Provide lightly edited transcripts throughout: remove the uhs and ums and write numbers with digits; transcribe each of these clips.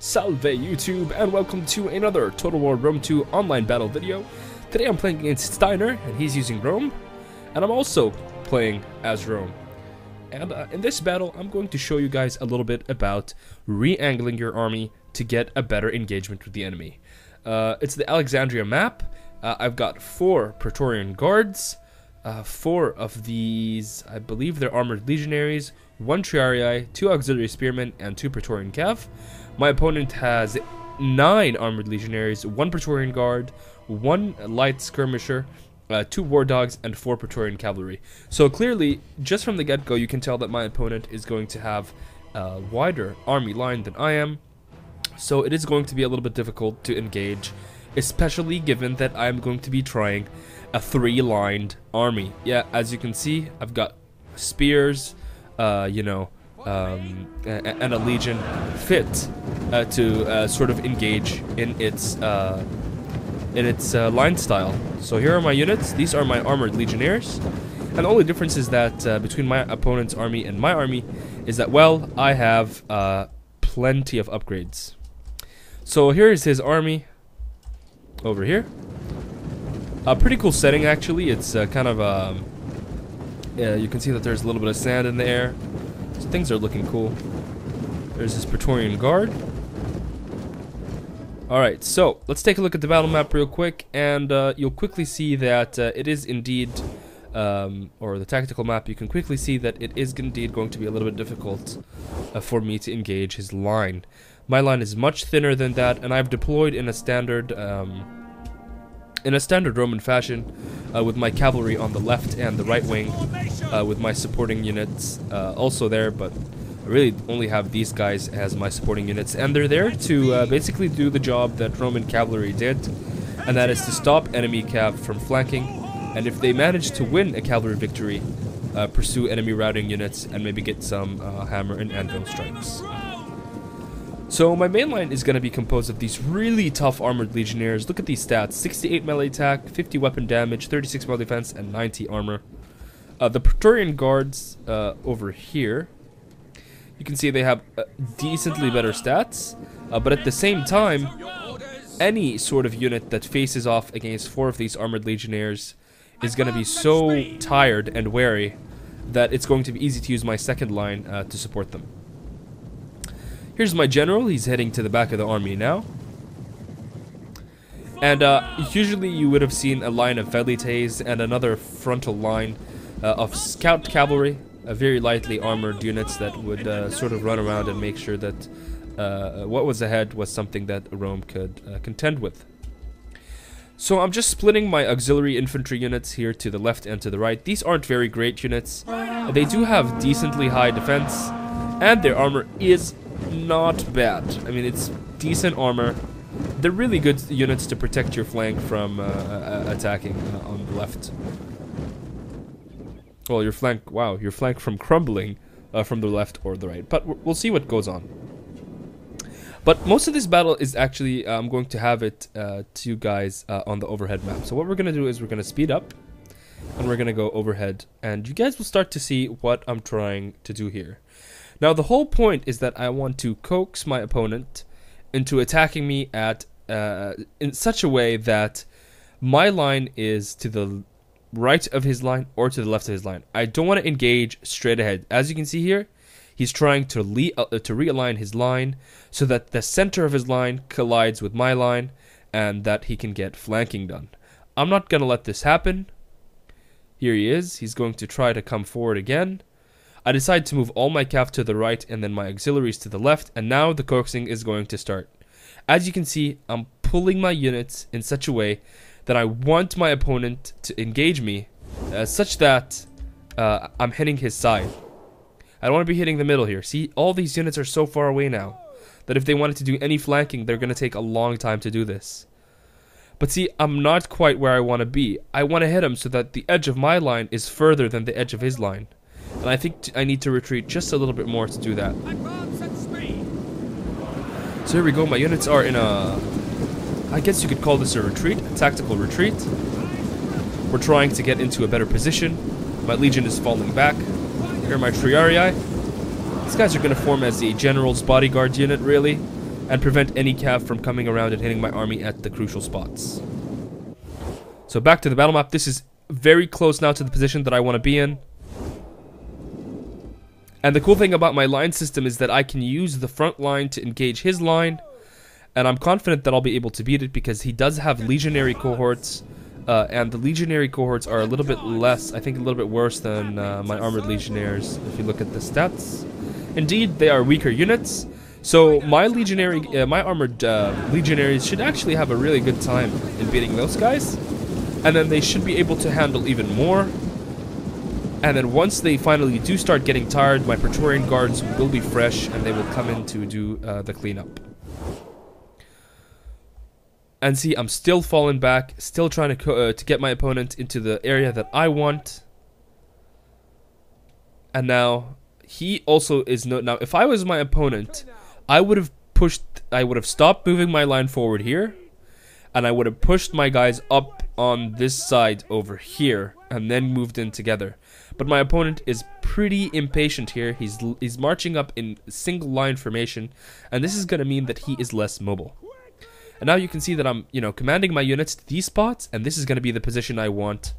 Salve YouTube, and welcome to another Total War Rome 2 online battle video. Today I'm playing against Steiner, and he's using Rome, and I'm also playing as Rome. And in this battle, I'm going to show you guys a little bit about re-angling your army to get a better engagement with the enemy. It's the Alexandria map. I've got 4 Praetorian Guards, 4 of these, I believe they're Armored Legionaries, 1 Triarii, 2 Auxiliary Spearmen, and 2 Praetorian Cav. My opponent has 9 Armored Legionaries, 1 Praetorian Guard, 1 Light Skirmisher, 2 War Dogs, and 4 Praetorian Cavalry. So clearly, just from the get-go, you can tell that my opponent is going to have a wider army line than I am. So it is going to be a little bit difficult to engage, especially given that I'm going to be trying a 3-lined army. Yeah, as you can see, I've got spears, and a legion fit to sort of engage in its line style. So here are my units. These are my armored legionnaires, and the only difference is that between my opponent's army and my army is that, well, I have plenty of upgrades. So here is his army over here. A pretty cool setting, actually. It's kind of you can see that there's a little bit of sand in the air. So things are looking cool. There's this Praetorian Guard. Alright, so let's take a look at the battle map real quick, and you'll quickly see that it is indeed, or the tactical map, you can quickly see that it is indeed going to be a little bit difficult for me to engage his line. My line is much thinner than that, and I've deployed in a standard Roman fashion, with my cavalry on the left and the right wing, with my supporting units also there, but I really only have these guys as my supporting units, and they're there to basically do the job that Roman cavalry did, and that is to stop enemy cav from flanking, and if they manage to win a cavalry victory, pursue enemy routing units and maybe get some hammer and anvil strikes. So my main line is going to be composed of these really tough armored legionnaires. Look at these stats: 68 melee attack, 50 weapon damage, 36 melee defense, and 90 armor. The Praetorian Guards over here, you can see they have decently better stats, but at the same time, any sort of unit that faces off against 4 of these armored legionnaires is going to be so tired and wary that it's going to be easy to use my second line to support them. Here's my general. He's heading to the back of the army now. And usually you would have seen a line of velites and another frontal line of scout cavalry, very lightly armored units that would sort of run around and make sure that what was ahead was something that Rome could contend with. So I'm just splitting my auxiliary infantry units here to the left and to the right. These aren't very great units. They do have decently high defense, and their armor is not bad. I mean, it's decent armor. They're really good units to protect your flank from attacking on the left. Well, your flank, wow, your flank from crumbling from the left or the right. But we'll see what goes on. But most of this battle is actually, I'm going to have it to you guys on the overhead map. So what we're going to do is we're going to speed up, and we're going to go overhead. And you guys will start to see what I'm trying to do here. Now, the whole point is that I want to coax my opponent into attacking me at in such a way that my line is to the right of his line or to the left of his line. I don't want to engage straight ahead. As you can see here, he's trying to realign his line so that the center of his line collides with my line and that he can get flanking done. I'm not going to let this happen. Here he is. He's going to try to come forward again. I decide to move all my cav to the right and then my auxiliaries to the left, and now the coaxing is going to start. As you can see, I'm pulling my units in such a way that I want my opponent to engage me, such that I'm hitting his side. I don't want to be hitting the middle here. See, all these units are so far away now that if they wanted to do any flanking, they're going to take a long time to do this. But see, I'm not quite where I want to be. I want to hit him so that the edge of my line is further than the edge of his line. And I think I need to retreat just a little bit more to do that. So here we go. My units are in a, I guess you could call this a retreat, a tactical retreat. We're trying to get into a better position. My legion is falling back. Here are my Triarii. These guys are going to form as the general's bodyguard unit, really. and prevent any cav from coming around and hitting my army at the crucial spots. So back to the battle map. This is very close now to the position that I want to be in. And the cool thing about my line system is that I can use the front line to engage his line. And I'm confident that I'll be able to beat it because he does have legionary cohorts. And the legionary cohorts are a little bit less, I think a little bit worse than my armored legionnaires if you look at the stats. Indeed, they are weaker units. So my armored legionaries should actually have a really good time in beating those guys. And then they should be able to handle even more. And then once they finally do start getting tired, my Praetorian guards will be fresh and they will come in to do the cleanup. And see, I'm still falling back, still trying to get my opponent into the area that I want. And now, he also is now, if I was my opponent, I would have stopped moving my line forward here. And I would have pushed my guys up on this side over here. And then moved in together. But my opponent is pretty impatient here. He's marching up in single line formation. And this is going to mean that he is less mobile. And now you can see that I'm, commanding my units to these spots, and this is going to be the position I want.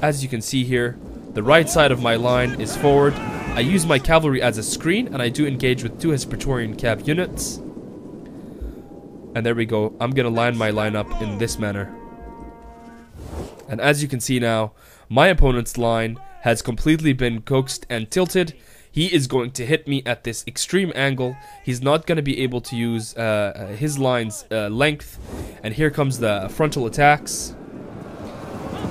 As you can see here, the right side of my line is forward. I use my cavalry as a screen, and I do engage with 2 Praetorian cav units. And there we go. I'm going to line my line up in this manner. And as you can see now, my opponent's line has completely been coaxed and tilted. He is going to hit me at this extreme angle. He's not going to be able to use his line's length. And here comes the frontal attacks.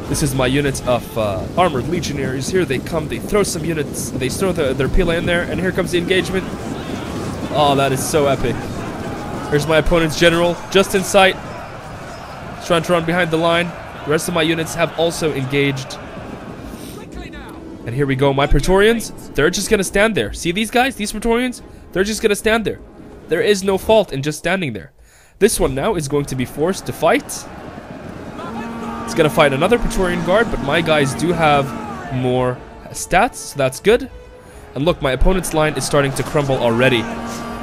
This is my unit of armored legionaries. Here they come, they throw some units, they throw their pila in there, and here comes the engagement. Oh, that is so epic. Here's my opponent's general, just in sight. He's trying to run behind the line. The rest of my units have also engaged. And here we go, my Praetorians, they're just going to stand there. See these guys, these Praetorians? They're just going to stand there. There is no fault in just standing there. This one now is going to be forced to fight. It's going to fight another Praetorian guard, but my guys do have more stats, so that's good. And look, my opponent's line is starting to crumble already.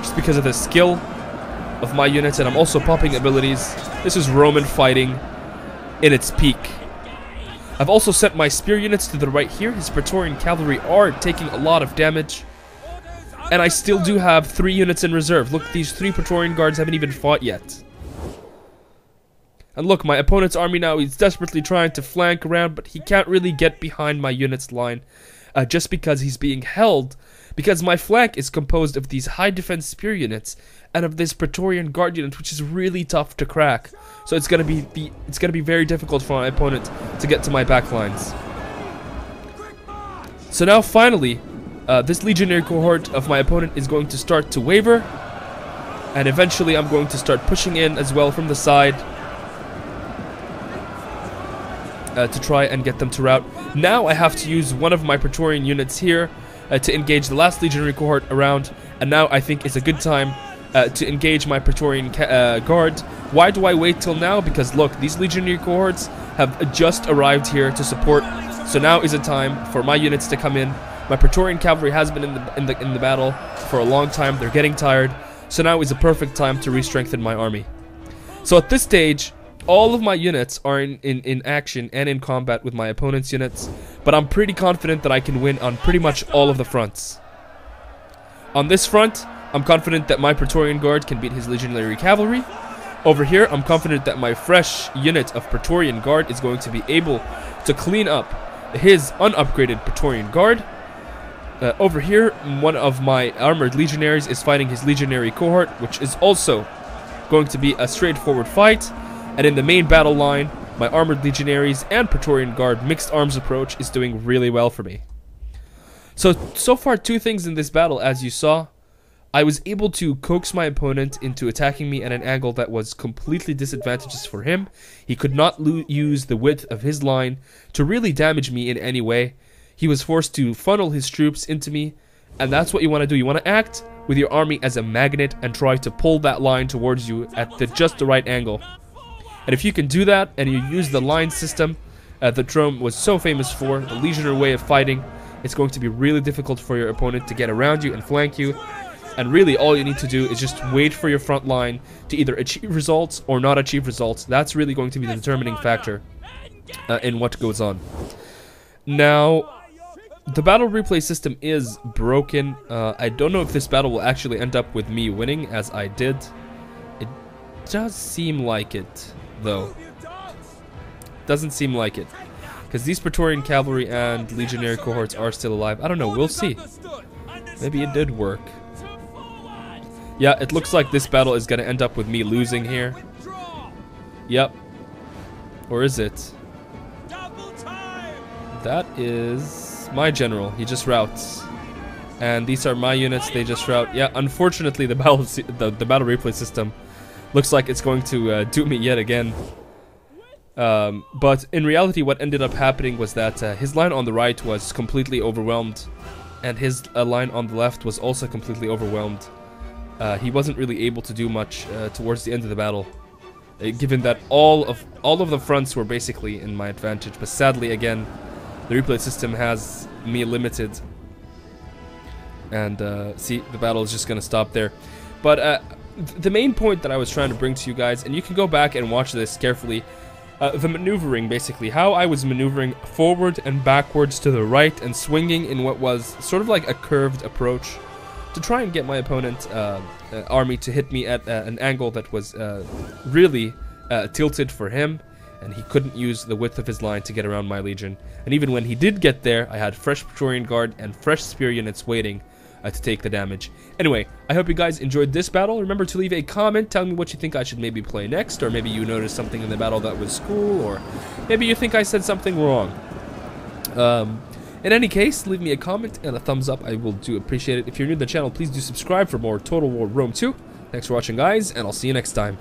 Just because of the skill of my units, and I'm also popping abilities. This is Roman fighting in its peak. I've also sent my spear units to the right here. His Praetorian cavalry are taking a lot of damage. And I still do have 3 units in reserve. Look, these 3 Praetorian guards haven't even fought yet. And look, my opponent's army now, he's desperately trying to flank around, but he can't really get behind my unit's line. Just because he's being held. Because my flank is composed of these high defense spear units and of this Praetorian guard unit, which is really tough to crack. So it's gonna be very difficult for my opponent to get to my back lines. So now finally, this legionary cohort of my opponent is going to start to waver, and eventually I'm going to start pushing in as well from the side to try and get them to rout. Now I have to use one of my Praetorian units here to engage the last legionary cohort around, and now I think it's a good time to engage my Praetorian guard. Why do I wait till now? Because look, these legionary cohorts have just arrived here to support, so now is a time for my units to come in. My Praetorian cavalry has been in the battle for a long time. They're getting tired, so now is a perfect time to re-strengthen my army. So at this stage, all of my units are in action and in combat with my opponent's units, but I'm pretty confident that I can win on pretty much all of the fronts. On this front, I'm confident that my Praetorian guard can beat his legionary cavalry. Over here, I'm confident that my fresh unit of Praetorian guard is going to be able to clean up his unupgraded Praetorian guard. Over here, one of my armored legionaries is fighting his legionary cohort, which is also going to be a straightforward fight. And in the main battle line, my armored legionaries and Praetorian guard mixed arms approach is doing really well for me. So far 2 things in this battle, as you saw. I was able to coax my opponent into attacking me at an angle that was completely disadvantageous for him. He could not use the width of his line to really damage me in any way. He was forced to funnel his troops into me, and that's what you want to do. You want to act with your army as a magnet and try to pull that line towards you at just the right angle. And if you can do that, and you use the line system that Rome was so famous for, the legionary way of fighting, it's going to be really difficult for your opponent to get around you and flank you. And really, all you need to do is just wait for your front line to either achieve results or not achieve results. That's really going to be the determining factor in what goes on. Now, the battle replay system is broken. I don't know if this battle will actually end up with me winning, as I did. It does seem like it, though. Doesn't seem like it. Because these Praetorian cavalry and legionary cohorts are still alive. I don't know, we'll see. Maybe it did work. Yeah, it looks like this battle is going to end up with me losing here. Yep. Or is it? That is my general. He just routs. And these are my units. They just rout. Yeah, unfortunately, the battle replay system looks like it's going to do me yet again. But in reality, what ended up happening was that his line on the right was completely overwhelmed, and his line on the left was also completely overwhelmed. He wasn't really able to do much towards the end of the battle, given that all of the fronts were basically in my advantage. But sadly, again, the replay system has me limited, and see, the battle is just gonna stop there. But the main point that I was trying to bring to you guys, and you can go back and watch this carefully. The maneuvering, basically, how I was maneuvering forward and backwards to the right and swinging in what was sort of like a curved approach to try and get my opponent army to hit me at an angle that was really tilted for him, and he couldn't use the width of his line to get around my legion. And even when he did get there, I had fresh Praetorian Guard and fresh spear units waiting to take the damage. Anyway, I hope you guys enjoyed this battle. Remember to leave a comment telling me what you think I should maybe play next, or maybe you noticed something in the battle that was cool, or maybe you think I said something wrong. In any case, leave me a comment and a thumbs up. I will do appreciate it. If you're new to the channel, please do subscribe for more Total War Rome 2. Thanks for watching, guys, and I'll see you next time.